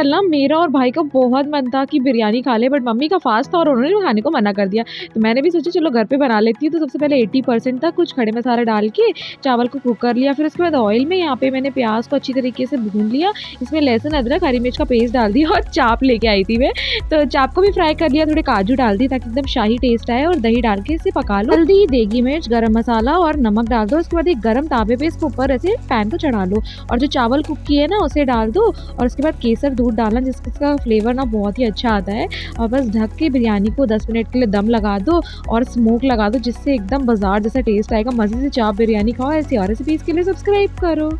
कल ना मेरा और भाई का बहुत मन था कि बिरयानी खा ले, बट मम्मी का फास्ट था और उन्होंने खाने को मना कर दिया। तो मैंने भी सोचा चलो घर पे बना लेती हूँ। तो सबसे पहले 80% तक कुछ खड़े मसाले डाल के चावल को कुक कर लिया। फिर उसके बाद ऑयल में यहाँ पे मैंने प्याज़ को अच्छी तरीके से भून लिया। इसमें लहसुन, अदरक, हरी मिर्च का पेस्ट डाल दिया और चाप लेके आई थी मैं। तो चाप को भी फ्राई कर लिया, थोड़े काजू डाल दिए ताकि एकदम शाही टेस्ट आए और दही डाल के इसे पका लो। हल्दी, देगी मिर्च, गरम मसाला और नमक डाल दो। उसके बाद एक गरम तावे पे इसके ऊपर ऐसे पैन को चढ़ा लो और जो चावल कुक किए ना उसे डाल दो और उसके बाद केसर दूध डालना जिसका फ्लेवर ना बहुत ही अच्छा आता है। और बस ढक के बिरयानी को 10 मिनट के लिए दम लगा दो और स्मोक लगा दो जिससे एकदम बाजार जैसा टेस्ट आएगा। मज़े से चाप बिरयानी खाओ। ऐसी और रेसिपीज़ के लिए सब्सक्राइब करो।